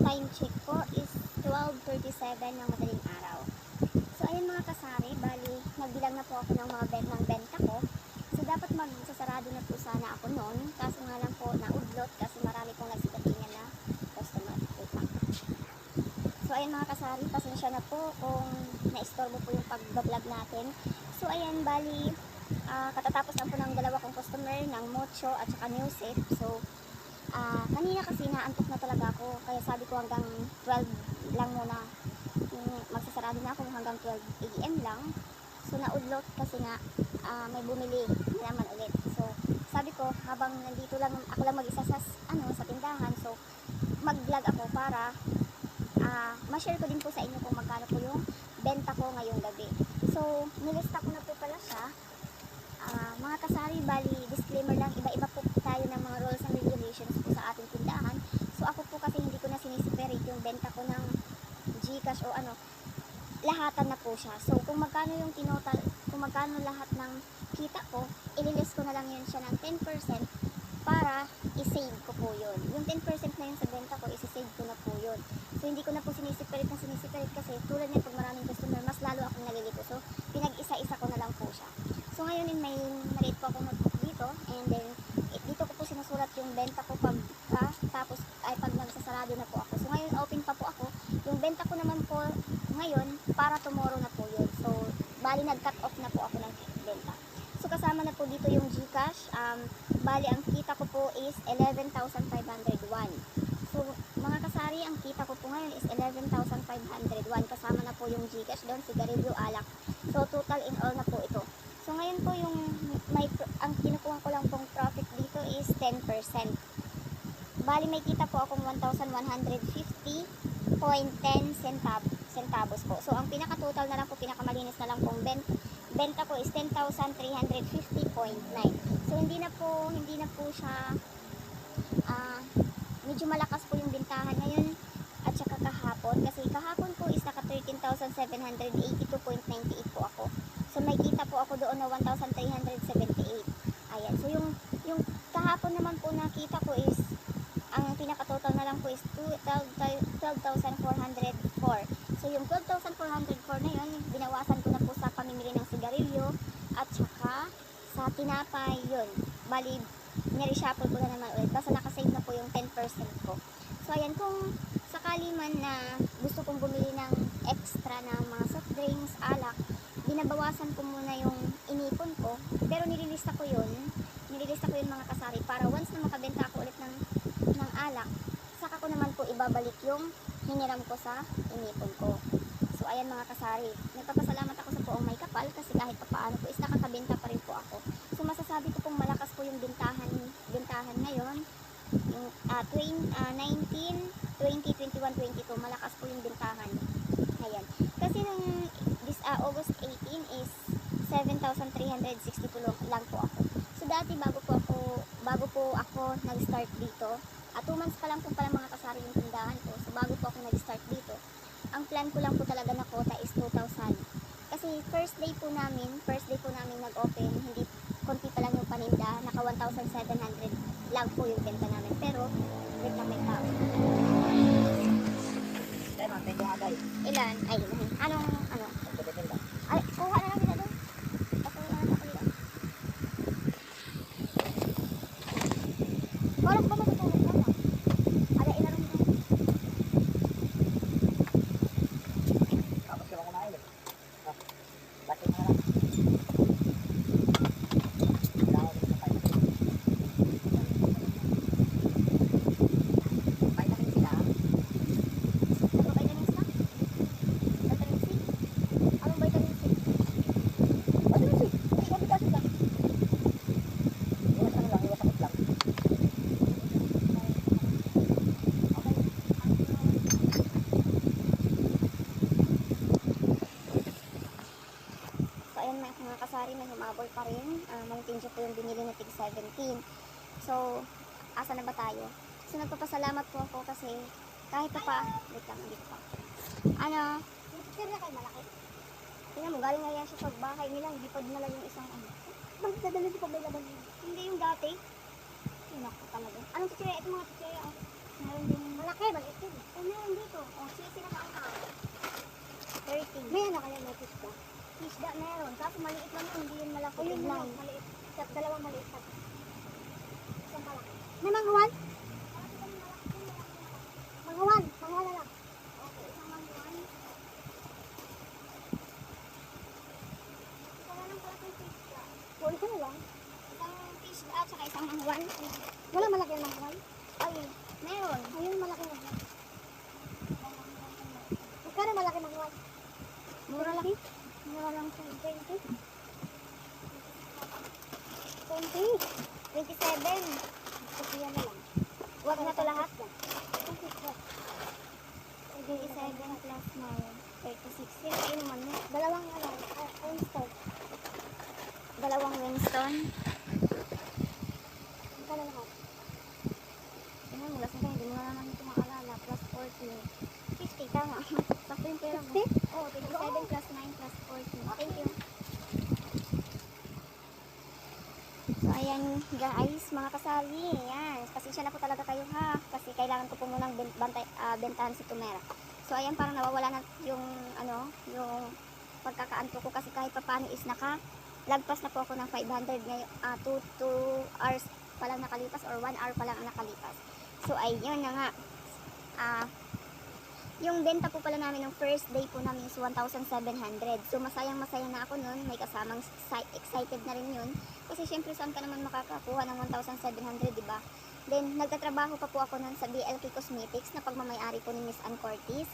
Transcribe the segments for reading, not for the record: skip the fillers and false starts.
time check po is 12:37 ng madaling araw. So ayun mga kasari, bali nagbilang na po ako ng mga benta ko. So dapat magsasarado na po sana ako noon, kaso nga lang po naudlot kasi marami pong nagsidatingan na customer. Wait lang. So ayun mga kasari, pasensya na po kung naistorbo po yung pag-vlog natin. So ayan, bali katatapos lang po ng dalawa kong customer ng Mocho at saka Music. So kanina kasi naantok na talaga ako, kaya sabi ko hanggang 12 lang muna, magsasarado na ako hanggang 12 AM lang. So naudlot kasi nga may bumili na naman ulit. So sabi ko habang nandito lang ako lang mag-isa sa tindahan, so mag-vlog ako para ma-share ko din po sa inyo kung magkano po yung benta ko ngayong gabi. So nilista ko na po pala siya. Mga kasari, bali disclaimer lang, iba-iba po tayo ng mga rules and regulations po sa ating tindahan. So ako po kasi hindi ko na sinisiperate yung benta ko ng GCash o lahatan na po siya. So kung magkano yung tinotal, kung magkano lahat ng kita ko, ililist ko na lang yun siya ng 10% para i-save ko po yun. Yung 10% na yun sa benta ko, isi-save ko na po yun. So hindi ko na po sinisiperate kasi tulad niya pag maraming customer, mas lalo akong nalilito. So pinag-isa-isa ko na lang po siya. So ngayon may maliit po akong notebook dito, and then dito ko po sinusulat yung benta ko pag nagsasarado na po ako. So ngayon open pa po ako. Yung benta ko naman po ngayon para tomorrow na po yun. So bali nag-cut off na po ako ng benta. So kasama na po dito yung GCash. Bali ang kita ko po is 11,501. So mga kasari, ang kita ko po ngayon is 11,501. Kasama na po yung GCash doon, sigarilyo, alak. So total in all na po ito. So ngayon po yung ang kinukuha ko lang pong profit dito is 10%. Bali may kita po akong 1,150.10 centavos po. So ang pinaka-total na lang po, pinakamalinis na lang pong benta ko is 10,350.9. So hindi na po siya medyo malakas po yung bintahan ngayon at saka kahapon, kasi kahapon po is naka 13,782.98 po ako. So may kita po ako doon na 1,378. Ayan. So yung kahapon naman po nakita ko is ang pinaka-total na lang po is 12,404. So yung 12,404 na yun, binawasan ko na po sa pamimili ng sigarilyo at saka sa tinapay yun. Bali, nireshuffle ko na naman ulit. Basta nakasave na po yung 10% ko. So ayan, kung sakali man na gusto kong bumili ng extra na mga soft drinks, alak, binabawasan ko muna yung inipon ko, pero nililista ko yun mga kasari, para once na makabenta ako ulit ng alak, saka ko naman po ibabalik yung hiniram ko sa inipon ko. So ayan mga kasari, nagpapasalamat ako sa Poong May Kapal kasi kahit papaano po is nakakabenta pa rin po ako. So masasabi ko pong malakas po yung bintahan ngayon, yung 19, 20, 21, 22, malakas po yung bintahan. Ayan, kasi nung August 18 is 7,362 lang po ako. So dati bago po ako nag-start dito, 2 months pa lang po pala mga kasari yung tindahan ko. So bago po ako nag-start dito, ang plan ko lang po talaga na quota is 2,000. Kasi first day po namin nag-open, hindi konti pa lang yung paninda, naka 1,700 lang po yung benta namin. Pero wait lang, may tao. Ilan? Ay, anong ay, kuha na lang kita doon. Ako na lang ako dito. Parang ba matutulog ka ba? Ala, ilan mo doon. Tapos ka ba kumain eh? Bakit na lang? Vitamin sila. Nagpa-vitamins ka? Vitamin C? Anong vitamin C? Vitamin C. Sabi kasi lang. Iwas lang, iwas sakit lang. So ayan mga kasari, may humabol pa rin. Mountain Dew po yung binili na tig 17. So, asa na ba tayo? So nagpapasalamat po ako kasi kahit wait lang, hindi pa. Sira kayo malaki? Tingnan mo, galing nga yan siya sa bahay nila, hindi pa dinala yung isang Magdadala di pa may laban yun. Hindi yung dati. Naku talaga. Anong chichirya? Ito mga chichirya. Meron din. Malaki, maliit yun. Meron dito. Sisi na kaunti. 30. May ano kaya may fish ba? Isda meron. Kaso maliit lang yun, hindi yun malaki. O yun Tignan. lang, maliit. Dalawang maliit pa. Isang malaki. May manghuwan? Manghuwan na lang. Okay, isang mangguan. Isa na lang pala kung isda. O isa na lang. Isang isda at saka isang mangguan. Wala malaki ang manghuwan. Ay, meron. Ayun, malaki manghuwan. Magkano malaki manghuwan? Mura lang. Mura lang po. 20. 27. Kasi yan na lang. Huwag na to lahat. 27 27 plus 9. 36. Yan, ay naman mo. Dalawang ano, oyster. Dalawang Winston. Magkano lahat? Ano, mula sa hindi mo na naman ito maalala. Plus 14. 50, tama. Sakto yung pera mo. 50? Oo, 27 plus 9 plus 14. Thank you. So, ayan guys, mga kasali. Ayan, pasensya na po talaga kayo ha. Kasi kailangan ko po munang bentahan si Tumera. So, ayan, parang nawawala na yung, yung pagkakaanto ko. Kasi kahit pa paano is lagpas na po ako ng 500 ngayon. 2 hours pa lang nakalipas or 1 hour pa lang ang nakalipas. So, ayun na nga. Yung benta po pala namin ng first day po namin is 1,700. So, masayang-masaya na ako nun. May kasamang excited na rin yun. Kasi syempre saan ka naman makakakuha ng 1,700, diba? Then, nagtatrabaho pa po ako nun sa BLK Cosmetics na pagmamayari po ni Miss Ann Cortez.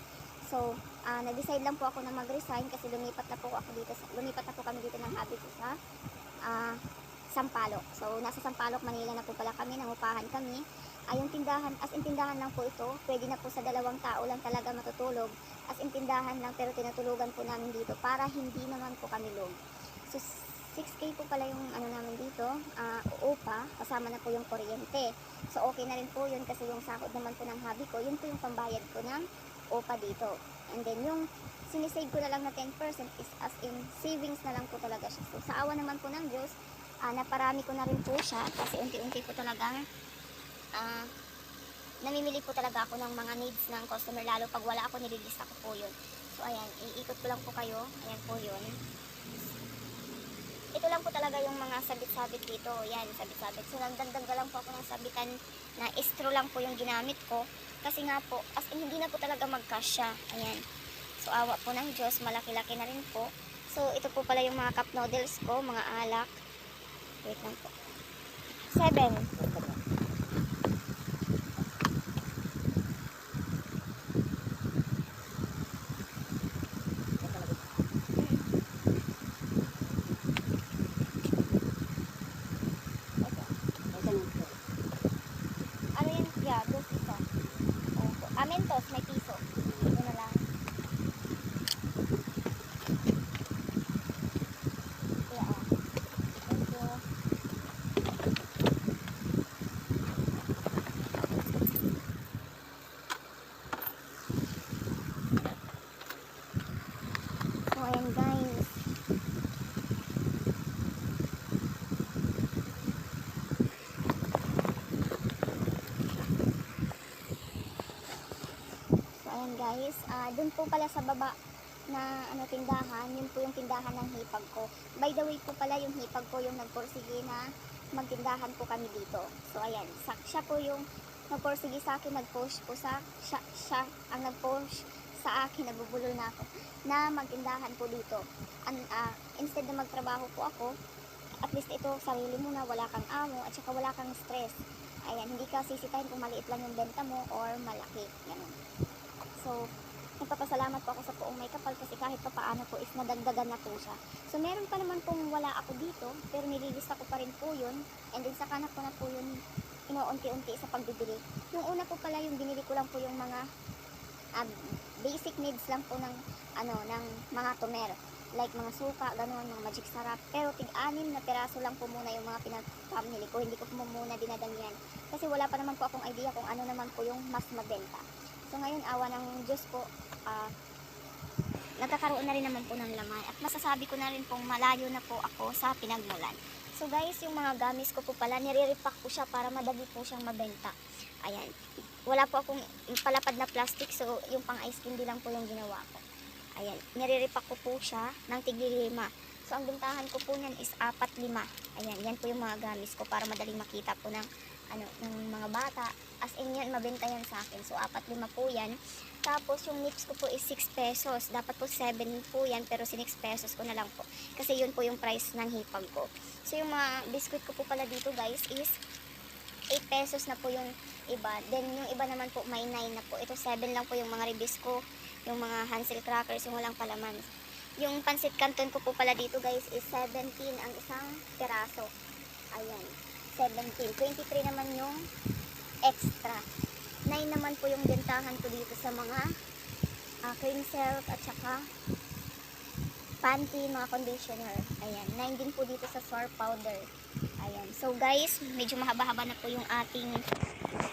So, nag-decide lang po ako na mag-resign kasi lumipat na po kami dito ng hobby ko sa Sampaloc. So, nasa Sampaloc, Manila na po pala kami, nangupahan kami. Yung tindahan, as in tindahan lang po ito, pwede na po sa 2 tao lang talaga matutulog. As in tindahan lang, pero tinutulugan po namin dito para hindi naman po kami log. So, 6K po pala yung namin dito, upa, kasama na po yung kuryente. So, okay na rin po yun kasi yung sahod naman po ng hobby ko, yun po yung pambayad ko ng upa dito. And then, yung sinisave ko na lang na 10% is as in savings na lang po talaga siya. So, sa awa naman po ng Diyos, naparami ko na rin po siya kasi unti-unti po talaga namimili po talaga ako ng mga needs ng customer, lalo pag wala ako nililista ko po yun. So ayan, iikot ko lang po kayo. Ayan po yun. Ito lang po talaga yung mga sabit-sabit dito. Ayan, sabit-sabit. So nagdagdag lang po ako ng sabitan na istro lang po yung ginamit ko. Kasi nga po, as in hindi na po talaga magkasya. Ayan. So awa po ng Diyos, malaki-laki na rin po. So ito po pala yung mga cup noodles ko, mga alak. Wait lang po. 7. Ano yan? Yeah, dos isa. Opo. Mentos, may piso. Ito na lang. Yeah. Thank you. So, ayan guys. Ayan guys, dun po pala sa baba na tindahan, yun po yung tindahan ng hipag ko. By the way po pala yung hipag ko yung nagporsige na magtindahan po kami dito. So ayan, siya po yung nagporsige sa akin, nag-push po siya ang nag-push sa akin, nabubulol na ako, na magtindahan po dito. Instead na magtrabaho po ako, at least ito, sarili mo na, wala kang amo, at saka wala kang stress. Ayan, hindi ka sisitahin kung maliit lang yung benta mo or malaki. Ganun. So, nagpapasalamat po ako sa Poong May Kapal kasi kahit pa paano po is nadagdagan na po siya. So, meron pa naman pong wala ako dito, pero nililista ko pa rin po yun. And then, saka na po na po yun inuunti-unti sa pagbibili. Yung una po pala, yung binili ko lang po yung mga basic needs lang po ng, ng mga tumer. Like mga suka, ganun, mga magic sarap. Pero tig-6 na piraso lang po muna yung mga pinapamili ko. Hindi ko po muna dinadamihan. Kasi wala pa naman po akong idea kung ano naman po yung mas mabenta. So ngayon, awa ng Diyos po, nagkakaroon na rin naman po ng laman. At masasabi ko na rin pong malayo na po ako sa pinagmulan. So So guys, yung mga gamis ko po pala, nire-repack ko siya para madali po siyang mabenta. Ayan. Wala po akong palapad na plastic, so yung pang ice candy lang po yung ginawa ko. Ayan. Nire-repack ko po siya ng tigli 5. So ang bentahan ko po niyan is 4-5. Ayan. Yan po yung mga gamis ko para madaling makita po ng ng mga bata. As in yan, mabenta yan sa akin. So 4-5 po yan. Tapos yung nips ko po is 6 pesos. Dapat po 7 po yan, pero 6 pesos ko na lang po. Kasi yun po yung price ng hipag ko. So yung mga biscuit ko po pala dito guys is 8 pesos na po yung iba. Then yung iba naman po may 9 na po. Ito 7 lang po yung mga ribis ko. Yung mga Hansel crackers, yung walang palaman. Yung pansit canton ko po pala dito guys is 17 ang isang peraso. Ayan. 17. 23 naman yung extra. 9 naman po yung bentahan ko dito sa mga cream silk at saka panty, mga conditioner. Ayan. 9 din po dito sa sour powder. Ayan. So guys, medyo mahaba-haba na po yung ating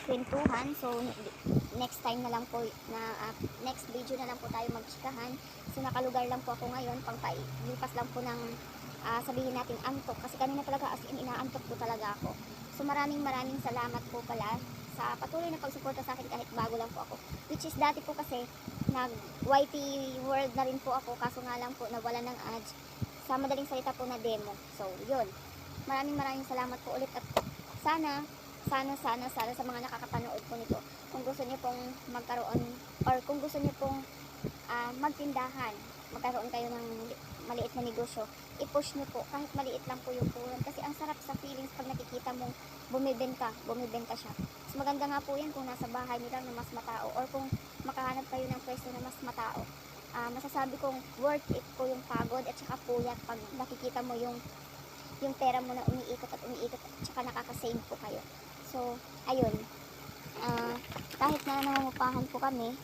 kwentuhan. So next time na lang po next video na lang po tayo magchikahan. So nakalugar lang po ako ngayon, lipas lang po ng sabihin natin antok, kasi kanina talaga as in inaantok po talaga ako. So maraming salamat po pala sa patuloy na pagsuporta sa akin kahit bago lang po ako. Which is dati po kasi nag YT World na rin po ako, kaso nga lang po nawala ng ads. Sa madaling salita po na demo. So yun. Maraming salamat po ulit at sana sa mga nakakapanood po nito, kung gusto niyo pong magkaroon or kung gusto niyo pong magtindahan, magkaroon kayo ng maliit na negosyo, i-push niyo po kahit maliit lang po yung puhunan, kasi ang sarap sa feelings pag nakikita mong bumibenta siya. Mas maganda nga po yan kung nasa bahay niyo lang na mas matao, or kung makahanap kayo ng pwesto na mas matao. Masasabi kong worth it po yung pagod at saka puyat pag nakikita mo yung pera mo na umiikot at saka nakakasave po kayo. So, ayun. Kahit na nangungupahan po kami,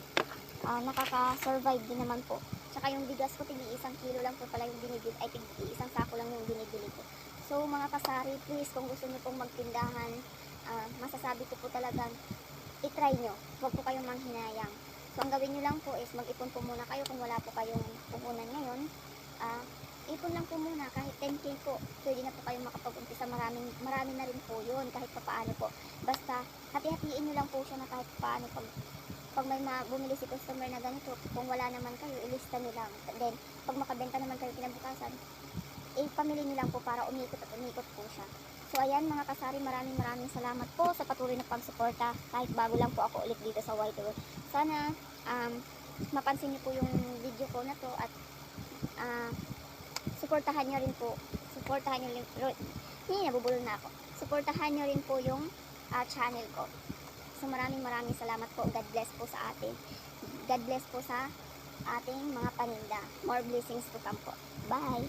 nakaka-survive din naman po. Tsaka yung bigas ko, tig-1 kilo lang po pala yung binibili, ay tig-1 sako lang yung binibili ko. So, mga kasari, please, kung gusto niyo pong magtindahan, masasabi ko po talagang, itry nyo. Huwag po kayong manghinayang. So, ang gawin nyo lang po is mag-ipon po muna kayo kung wala po kayong puhunan ngayon. Ipon lang po muna, kahit 10k po, pwede na po kayong makapag-umpisa. Marami na rin po yun, kahit paano po. Basta, hati-hatiin nyo lang po siya na kahit paano. Pag may bumili si customer na ganito, kung wala naman kayo, ilista nyo lang. Then, pag makabenta naman kayo kinabukasan, pamili nyo lang po para umikot po siya. So, ayan mga kasari, maraming salamat po sa patuloy na pagsuporta. Kahit bago lang po ako ulit dito sa White World. Sana, mapansin nyo po yung video ko na to at suportahan nyo rin po. Nabubulol na ako. Suportahan nyo rin po yung channel ko. So maraming salamat po. God bless po sa atin. God bless po sa ating mga paninda. More blessings to come po. Bye!